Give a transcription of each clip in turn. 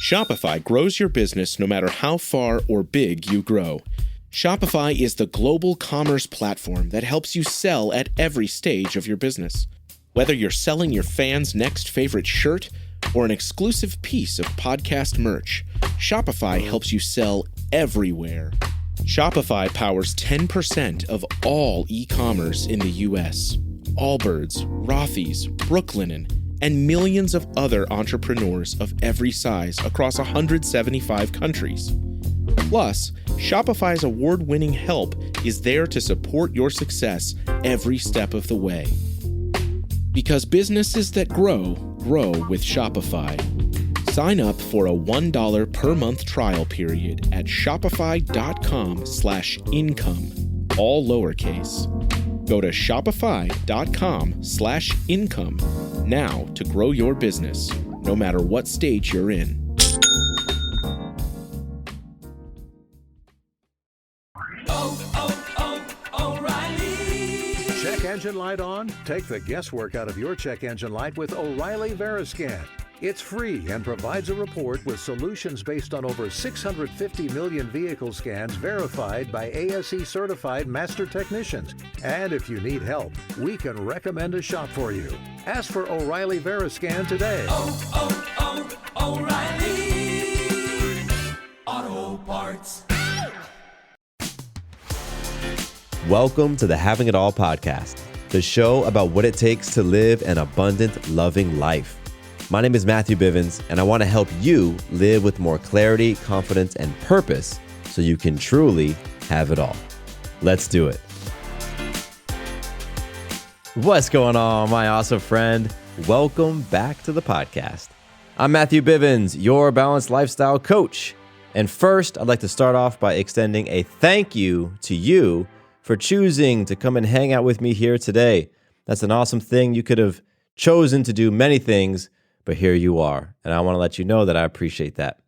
Shopify grows your business no matter how far or big you grow. Shopify is the global commerce platform that helps you sell at every stage of your business. Whether you're selling your fans' next favorite shirt or an exclusive piece of podcast merch, Shopify helps you sell everywhere. Shopify powers 10% of all e-commerce in the US. Allbirds, Rothy's, Brooklinen, and millions of other entrepreneurs of every size across 175 countries. Plus, Shopify's award-winning help is there to support your success every step of the way. Because businesses that grow, grow with Shopify. Sign up for a $1 per month trial period at shopify.com/income, all lowercase. Go to shopify.com/income now to grow your business, no matter what stage you're in. O'Reilly. Check engine light on? Take the guesswork out of your check engine light with O'Reilly Veriscan. It's free and provides a report with solutions based on over 650 million vehicle scans verified by ASE certified master technicians. And if you need help, we can recommend a shop for you. Ask for O'Reilly Veriscan today. O'Reilly Auto Parts. Welcome to the Having It All podcast, the show about what it takes to live an abundant, loving life. My name is Matthew Bivens, and I want to help you live with more clarity, confidence, and purpose so you can truly have it all. Let's do it. What's going on, my awesome friend? Welcome back to the podcast. I'm Matthew Bivens, your balanced lifestyle coach. And first, I'd like to start off by extending a thank you to you for choosing to come and hang out with me here today. That's an awesome thing. You could have chosen to do many things, but here you are, and I want to let you know that I appreciate that.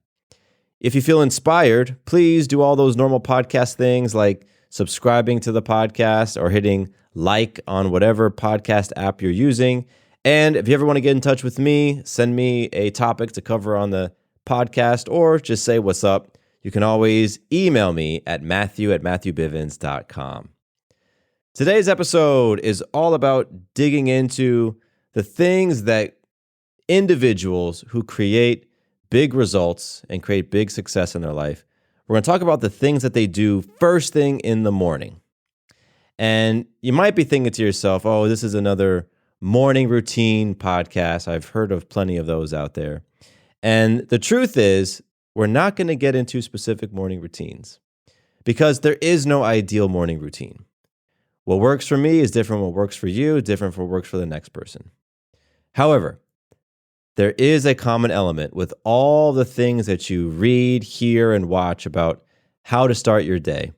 If you feel inspired, please do all those normal podcast things like subscribing to the podcast or hitting like on whatever podcast app you're using. And if you ever want to get in touch with me, send me a topic to cover on the podcast or just say what's up. You can always email me at matthew@matthewbivens.com. Today's episode is all about digging into the things that individuals who create big results and create big success in their life. We're going to talk about the things that they do first thing in the morning. And you might be thinking to yourself, oh, this is another morning routine podcast. I've heard of plenty of those out there. And the truth is, we're not going to get into specific morning routines because there is no ideal morning routine. What works for me is different from what works for you, different from what works for the next person. However, there is a common element with all the things that you read, hear, and watch about how to start your day.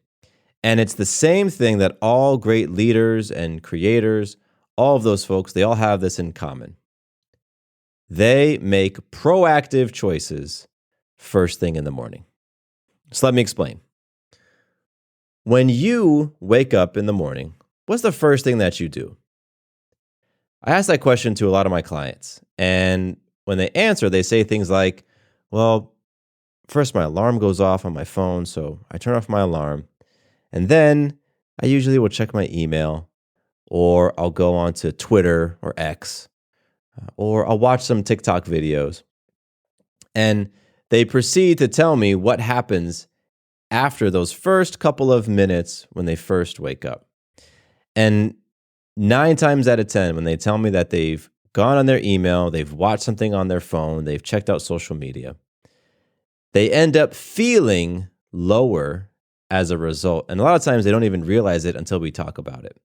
And it's the same thing that all great leaders and creators, all of those folks, they all have this in common. They make proactive choices first thing in the morning. So let me explain. When you wake up in the morning, what's the first thing that you do? I ask that question to a lot of my clients, and when they answer, they say things like, well, first my alarm goes off on my phone, so I turn off my alarm, and then I usually will check my email, or I'll go on to Twitter or X, or I'll watch some TikTok videos. And they proceed to tell me what happens after those first couple of minutes when they first wake up. And 9 times out of 10, when they tell me that they've gone on their email, they've watched something on their phone, they've checked out social media, they end up feeling lower as a result. And a lot of times they don't even realize it until we talk about it.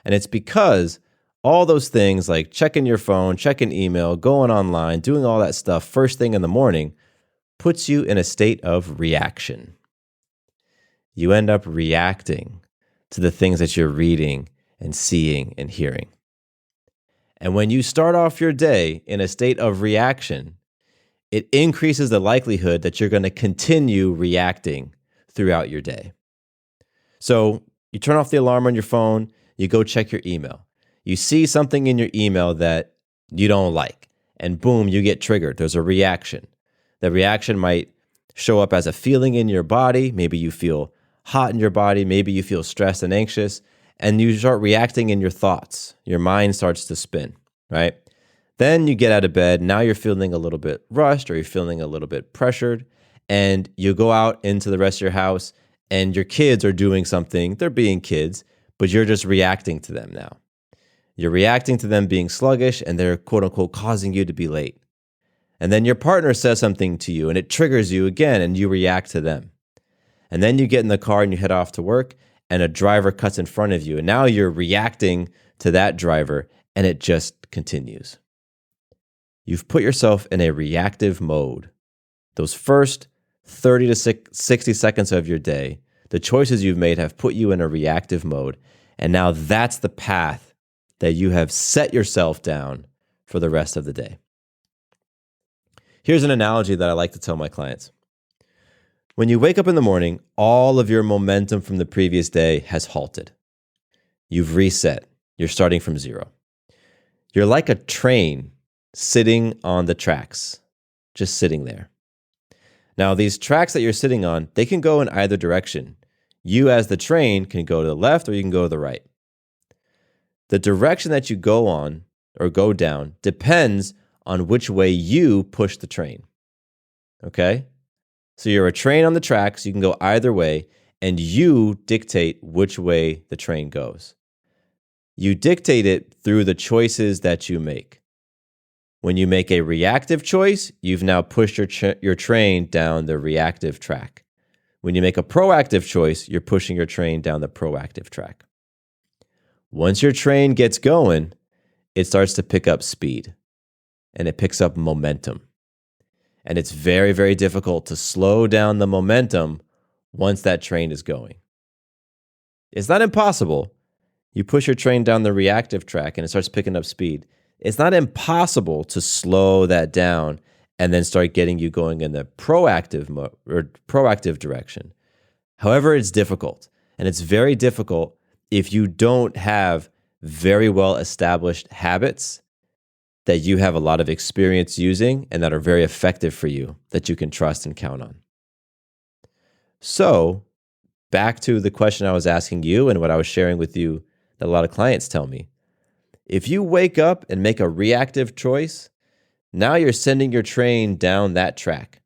And it's because all those things like checking your phone, checking email, going online, doing all that stuff first thing in the morning puts you in a state of reaction. You end up reacting to the things that you're reading and seeing and hearing. And when you start off your day in a state of reaction, it increases the likelihood that you're going to continue reacting throughout your day. So you turn off the alarm on your phone, you go check your email. You see something in your email that you don't like, and boom, you get triggered. There's a reaction. The reaction might show up as a feeling in your body. Maybe you feel hot in your body. Maybe you feel stressed and anxious, and you start reacting in your thoughts. Your mind starts to spin, right? Then you get out of bed. Now you're feeling a little bit rushed, or you're feeling a little bit pressured, and you go out into the rest of your house, and your kids are doing something. They're being kids, but you're just reacting to them now. You're reacting to them being sluggish, and they're quote unquote causing you to be late. And then your partner says something to you and it triggers you again, and you react to them. And then you get in the car and you head off to work, and a driver cuts in front of you. And now you're reacting to that driver, and it just continues. You've put yourself in a reactive mode. Those first 30 to 60 seconds of your day, the choices you've made have put you in a reactive mode. And now that's the path that you have set yourself down for the rest of the day. Here's an analogy that I like to tell my clients. When you wake up in the morning, all of your momentum from the previous day has halted. You've reset. You're starting from zero. You're like a train sitting on the tracks, just sitting there. Now, these tracks that you're sitting on, they can go in either direction. You as the train can go to the left, or you can go to the right. The direction that you go on or go down depends on which way you push the train. Okay? So you're a train on the tracks, you can go either way, and you dictate which way the train goes. You dictate it through the choices that you make. When you make a reactive choice, you've now pushed your train down the reactive track. When you make a proactive choice, you're pushing your train down the proactive track. Once your train gets going, it starts to pick up speed, and it picks up momentum. And it's very, very difficult to slow down the momentum once that train is going. It's not impossible. You push your train down the reactive track and it starts picking up speed. It's not impossible to slow that down and then start getting you going in the proactive direction. However, it's difficult. And it's very difficult if you don't have very well established habits that you have a lot of experience using and that are very effective for you, that you can trust and count on. So, back to the question I was asking you and what I was sharing with you that a lot of clients tell me. If you wake up and make a reactive choice, now you're sending your train down that track,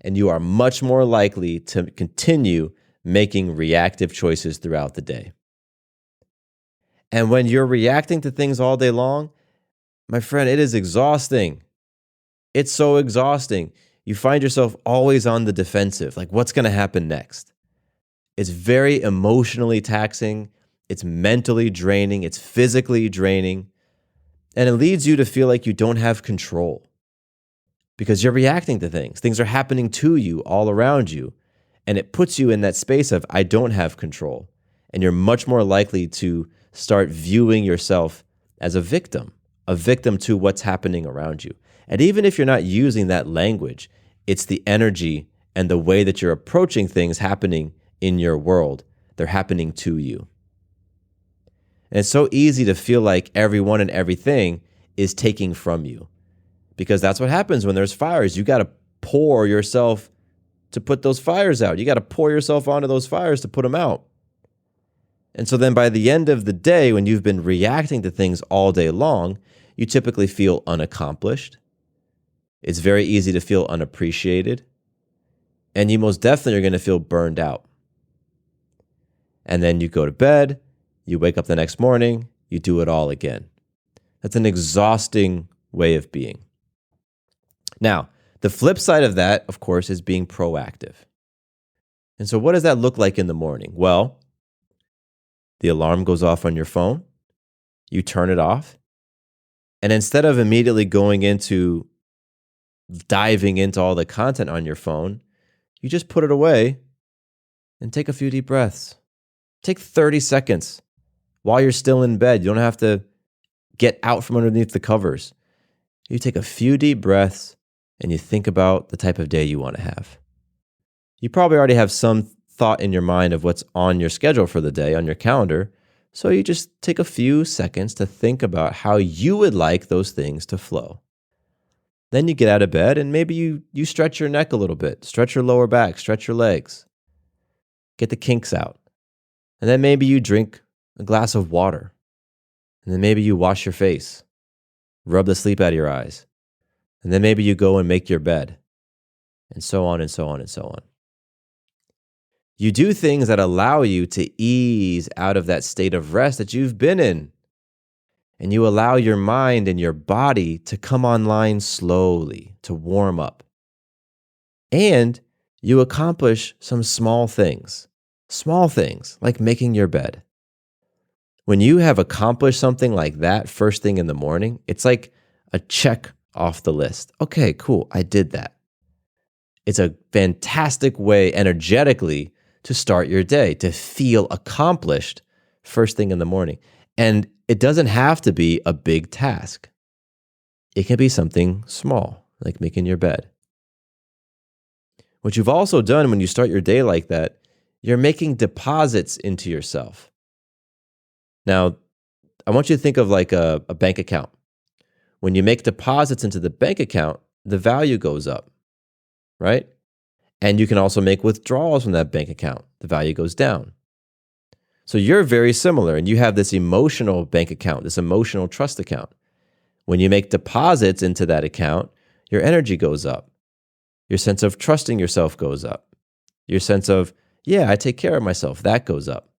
and you are much more likely to continue making reactive choices throughout the day. And when you're reacting to things all day long, my friend, it is exhausting. It's so exhausting. You find yourself always on the defensive, like what's going to happen next? It's very emotionally taxing. It's mentally draining. It's physically draining. And it leads you to feel like you don't have control because you're reacting to things. Things are happening to you all around you. And it puts you in that space of, I don't have control. And you're much more likely to start viewing yourself as a victim to what's happening around you. And even if you're not using that language, it's the energy and the way that you're approaching things happening in your world. They're happening to you. And it's so easy to feel like everyone and everything is taking from you, because that's what happens when there's fires. You got to pour yourself to put those fires out. You got to pour yourself onto those fires to put them out. And so then by the end of the day, when you've been reacting to things all day long, you typically feel unaccomplished. It's very easy to feel unappreciated. And you most definitely are going to feel burned out. And then you go to bed, you wake up the next morning, you do it all again. That's an exhausting way of being. Now, the flip side of that, of course, is being proactive. And so what does that look like in the morning? Well, the alarm goes off on your phone, you turn it off, and instead of immediately diving into all the content on your phone, you just put it away and take a few deep breaths. Take 30 seconds while you're still in bed. You don't have to get out from underneath the covers. You take a few deep breaths and you think about the type of day you want to have. You probably already have some thought in your mind of what's on your schedule for the day, on your calendar. So you just take a few seconds to think about how you would like those things to flow. Then you get out of bed and maybe you stretch your neck a little bit, stretch your lower back, stretch your legs, get the kinks out. And then maybe you drink a glass of water. And then maybe you wash your face, rub the sleep out of your eyes. And then maybe you go and make your bed, and so on and so on and so on. You do things that allow you to ease out of that state of rest that you've been in. And you allow your mind and your body to come online slowly, to warm up. And you accomplish some small things like making your bed. When you have accomplished something like that first thing in the morning, it's like a check off the list. Okay, cool, I did that. It's a fantastic way energetically to start your day, to feel accomplished first thing in the morning. And it doesn't have to be a big task. It can be something small, like making your bed. What you've also done when you start your day like that, you're making deposits into yourself. Now, I want you to think of like a bank account. When you make deposits into the bank account, the value goes up, right? And you can also make withdrawals from that bank account. The value goes down. So you're very similar, and you have this emotional bank account, this emotional trust account. When you make deposits into that account, your energy goes up. Your sense of trusting yourself goes up. Your sense of, yeah, I take care of myself, that goes up.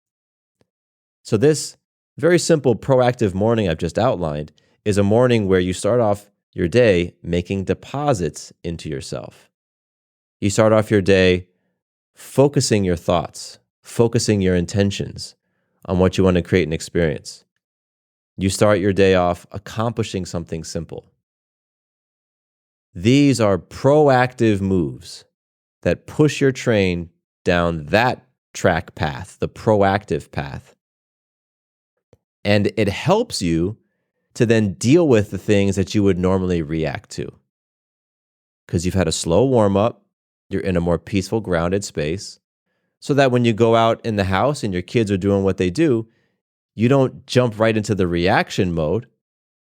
So this very simple proactive morning I've just outlined is a morning where you start off your day making deposits into yourself. You start off your day focusing your thoughts, focusing your intentions on what you want to create and experience. You start your day off accomplishing something simple. These are proactive moves that push your train down that track path, the proactive path. And it helps you to then deal with the things that you would normally react to. Because you've had a slow warm up, you're in a more peaceful, grounded space, so that when you go out in the house and your kids are doing what they do, you don't jump right into the reaction mode,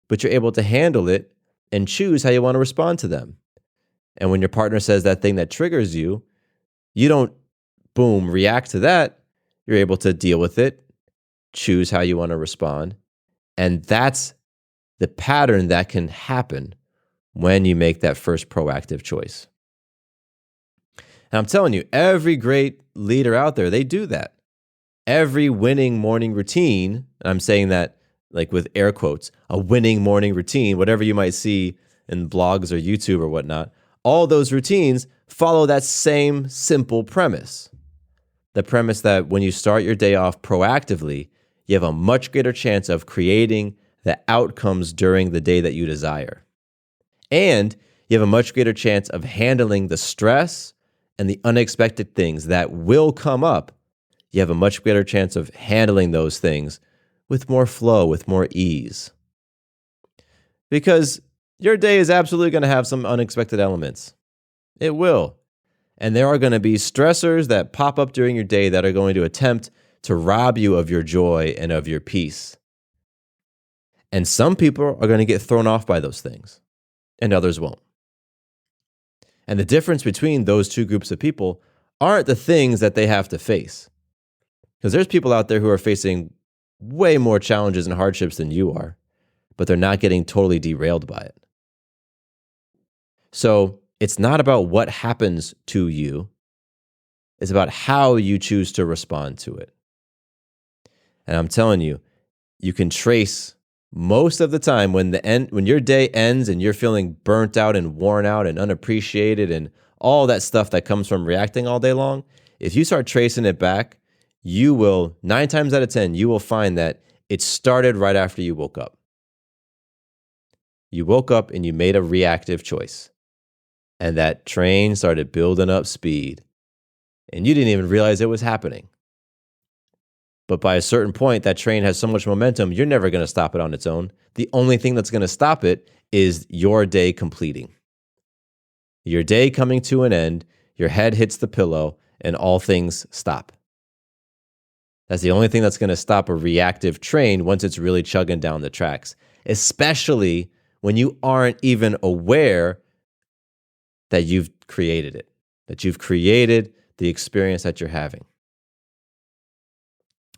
but you're able to handle it and choose how you want to respond to them. And when your partner says that thing that triggers you, you don't, boom, react to that. You're able to deal with it, choose how you want to respond. And that's the pattern that can happen when you make that first proactive choice. And I'm telling you, every great leader out there, they do that. Every winning morning routine, and I'm saying that like with air quotes, a winning morning routine, whatever you might see in blogs or YouTube or whatnot, all those routines follow that same simple premise. The premise that when you start your day off proactively, you have a much greater chance of creating the outcomes during the day that you desire. And you have a much greater chance of handling the stress and the unexpected things that will come up. You have a much greater chance of handling those things with more flow, with more ease. Because your day is absolutely going to have some unexpected elements. It will. And there are going to be stressors that pop up during your day that are going to attempt to rob you of your joy and of your peace. And some people are going to get thrown off by those things, and others won't. And the difference between those two groups of people aren't the things that they have to face. Because there's people out there who are facing way more challenges and hardships than you are, but they're not getting totally derailed by it. So it's not about what happens to you. It's about how you choose to respond to it. And I'm telling you, you can trace most of the time when your day ends and you're feeling burnt out and worn out and unappreciated and all that stuff that comes from reacting all day long, if you start tracing it back, you will, 9 times out of 10, you will find that it started right after you woke up. You woke up and you made a reactive choice. And that train started building up speed. And you didn't even realize it was happening. But by a certain point, that train has so much momentum, you're never going to stop it on its own. The only thing that's going to stop it is your day completing. Your day coming to an end, your head hits the pillow, and all things stop. That's the only thing that's going to stop a reactive train once it's really chugging down the tracks, especially when you aren't even aware that you've created it, that you've created the experience that you're having.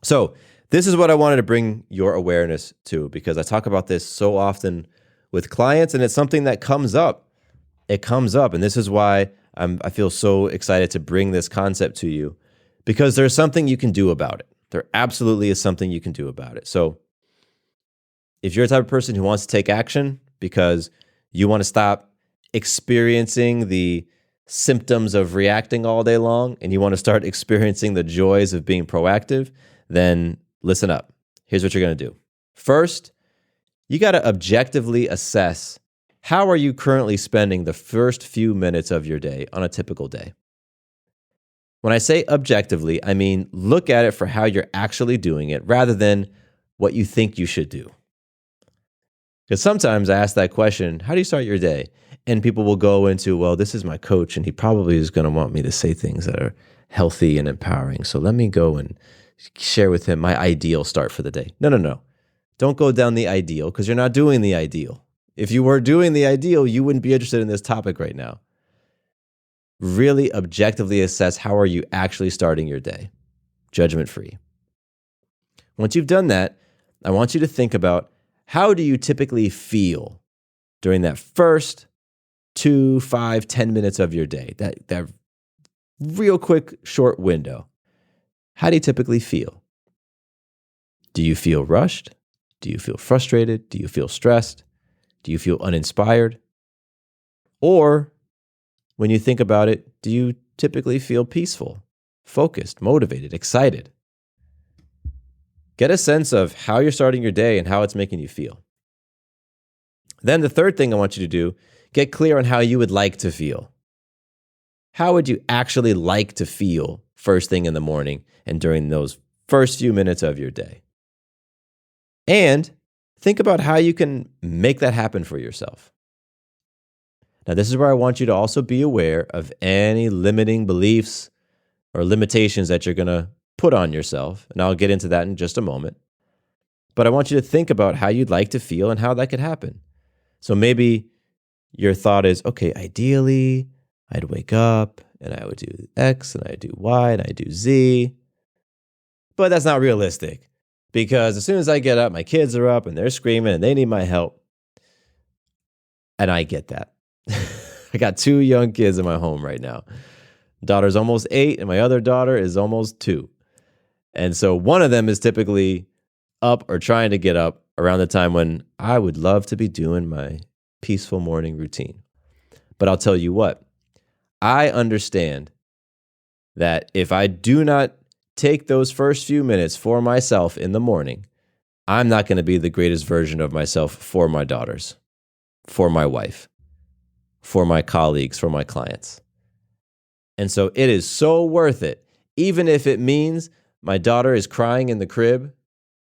So this is what I wanted to bring your awareness to, because I talk about this so often with clients, and it's something that comes up. It comes up, and this is why I feel so excited to bring this concept to you, because there's something you can do about it. There absolutely is something you can do about it. So if you're the type of person who wants to take action because you want to stop experiencing the symptoms of reacting all day long and you want to start experiencing the joys of being proactive, then listen up. Here's what you're going to do. First, you got to objectively assess, how are you currently spending the first few minutes of your day on a typical day? When I say objectively, I mean look at it for how you're actually doing it rather than what you think you should do. Because sometimes I ask that question, how do you start your day? And people will go into, well, this is my coach and he probably is going to want me to say things that are healthy and empowering. So let me go and share with him my ideal start for the day. No. Don't go down the ideal, because you're not doing the ideal. If you were doing the ideal, you wouldn't be interested in this topic right now. Really objectively assess, how are you actually starting your day? Judgment-free. Once you've done that, I want you to think about, how do you typically feel during that first 2, 5, 10 minutes of your day? That real quick, short window. How do you typically feel? Do you feel rushed? Do you feel frustrated? Do you feel stressed? Do you feel uninspired? Or when you think about it, do you typically feel peaceful, focused, motivated, excited? Get a sense of how you're starting your day and how it's making you feel. Then the third thing I want you to do, get clear on how you would like to feel. How would you actually like to feel first thing in the morning and during those first few minutes of your day? And think about how you can make that happen for yourself. Now, this is where I want you to also be aware of any limiting beliefs or limitations that you're going to put on yourself. And I'll get into that in just a moment. But I want you to think about how you'd like to feel and how that could happen. So maybe your thought is, okay, ideally, I'd wake up and I would do X and I'd do Y and I'd do Z. But that's not realistic, because as soon as I get up, my kids are up and they're screaming and they need my help. And I get that. I got 2 young kids in my home right now. Daughter's almost 8 and my other daughter is almost 2. And so one of them is typically up or trying to get up around the time when I would love to be doing my peaceful morning routine. But I'll tell you what, I understand that if I do not take those first few minutes for myself in the morning, I'm not going to be the greatest version of myself for my daughters, for my wife, for my colleagues, for my clients. And so it is so worth it, even if it means my daughter is crying in the crib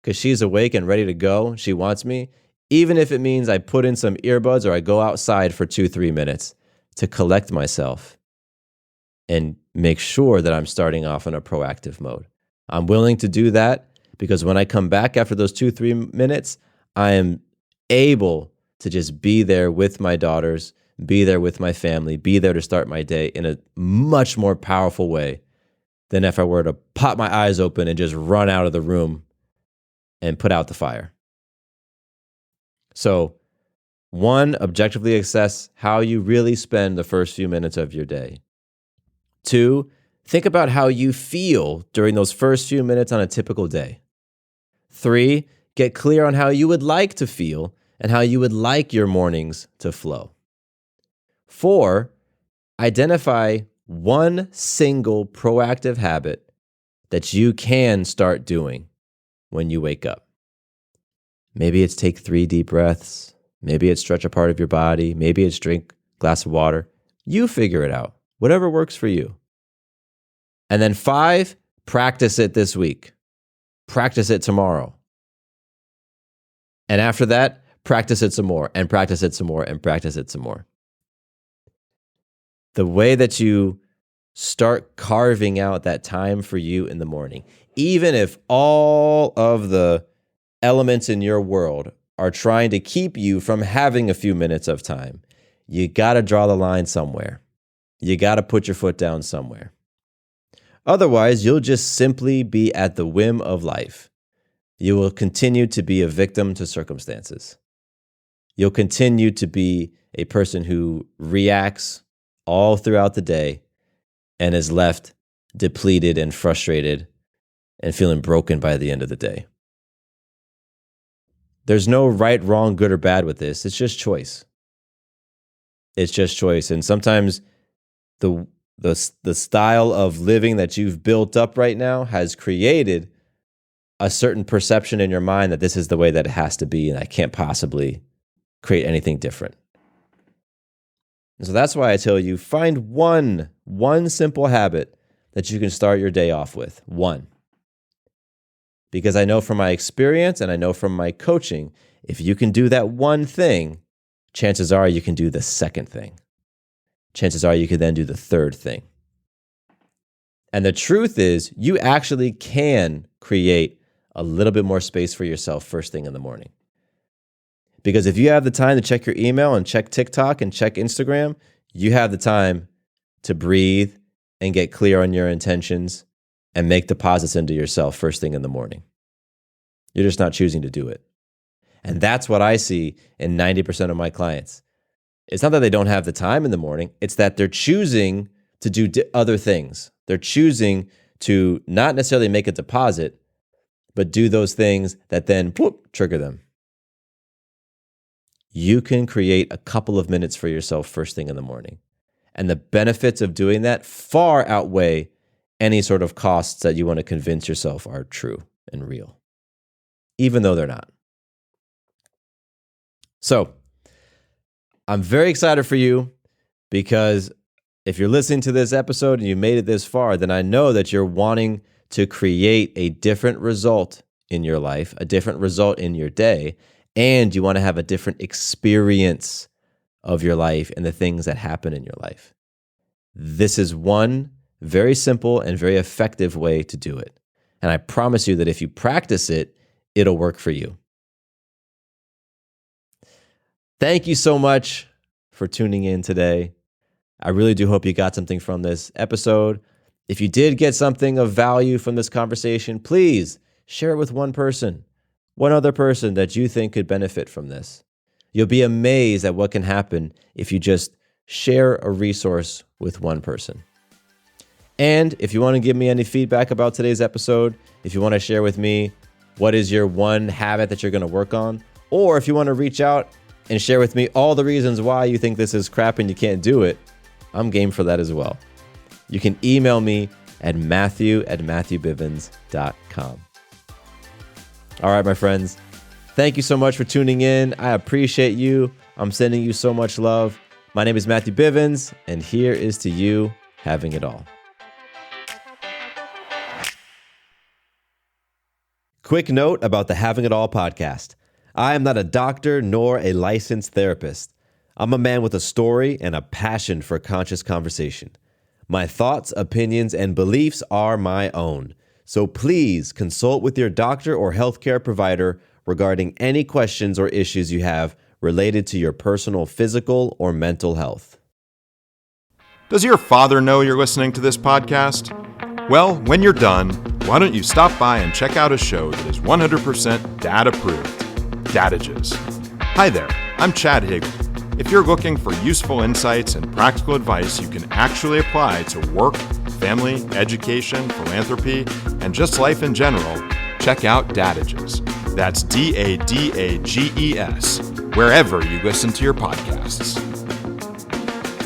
because she's awake and ready to go. She wants me. Even if it means I put in some earbuds or I go outside for 2-3 minutes to collect myself and make sure that I'm starting off in a proactive mode. I'm willing to do that because when I come back after those 2-3 minutes, I am able to just be there with my daughters, be there with my family, be there to start my day in a much more powerful way than if I were to pop my eyes open and just run out of the room and put out the fire. So, 1, objectively assess how you really spend the first few minutes of your day. 2, think about how you feel during those first few minutes on a typical day. 3, get clear on how you would like to feel and how you would like your mornings to flow. 4, identify one single proactive habit that you can start doing when you wake up. Maybe it's take 3 deep breaths. Maybe it's stretch a part of your body. Maybe it's drink a glass of water. You figure it out. Whatever works for you. And then 5, practice it this week. Practice it tomorrow. And after that, practice it some more and practice it some more and practice it some more. The way that you start carving out that time for you in the morning, even if all of the elements in your world are trying to keep you from having a few minutes of time, you got to draw the line somewhere. You got to put your foot down somewhere. Otherwise, you'll just simply be at the whim of life. You will continue to be a victim to circumstances. You'll continue to be a person who reacts all throughout the day and is left depleted and frustrated and feeling broken by the end of the day. There's no right, wrong, good, or bad with this. It's just choice. It's just choice. And sometimes the style of living that you've built up right now has created a certain perception in your mind that this is the way that it has to be, and I can't possibly create anything different. And so that's why I tell you, find one simple habit that you can start your day off with. One. Because I know from my experience and I know from my coaching, if you can do that one thing, chances are you can do the second thing. Chances are you can then do the third thing. And the truth is, you actually can create a little bit more space for yourself first thing in the morning. Because if you have the time to check your email and check TikTok and check Instagram, you have the time to breathe and get clear on your intentions and make deposits into yourself first thing in the morning. You're just not choosing to do it. And that's what I see in 90% of my clients. It's not that they don't have the time in the morning. It's that they're choosing to do other things. They're choosing to not necessarily make a deposit, but do those things that then trigger them. You can create a couple of minutes for yourself first thing in the morning. And the benefits of doing that far outweigh any sort of costs that you want to convince yourself are true and real, even though they're not. So, I'm very excited for you because if you're listening to this episode and you made it this far, then I know that you're wanting to create a different result in your life, a different result in your day, and you want to have a different experience of your life and the things that happen in your life. This is one very simple and very effective way to do it. And I promise you that if you practice it, it'll work for you. Thank you so much for tuning in today. I really do hope you got something from this episode. If you did get something of value from this conversation, please share it with one other person that you think could benefit from this. You'll be amazed at what can happen if you just share a resource with one person. And if you want to give me any feedback about today's episode, if you want to share with me what is your one habit that you're going to work on, or if you want to reach out and share with me all the reasons why you think this is crap and you can't do it, I'm game for that as well. You can email me at matthew@matthewbivens.com. All right, my friends, thank you so much for tuning in. I appreciate you. I'm sending you so much love. My name is Matthew Bivens, and here is to you having it all. Quick note about the Having It All podcast. I am not a doctor nor a licensed therapist. I'm a man with a story and a passion for conscious conversation. My thoughts, opinions, and beliefs are my own. So please consult with your doctor or healthcare provider regarding any questions or issues you have related to your personal physical or mental health. Does your father know you're listening to this podcast? Well, when you're done, why don't you stop by and check out a show that is 100% dad-approved, Dadages. Hi there, I'm Chad Higgle. If you're looking for useful insights and practical advice you can actually apply to work, family, education, philanthropy, and just life in general, check out Dadages. That's DADAGES, wherever you listen to your podcasts.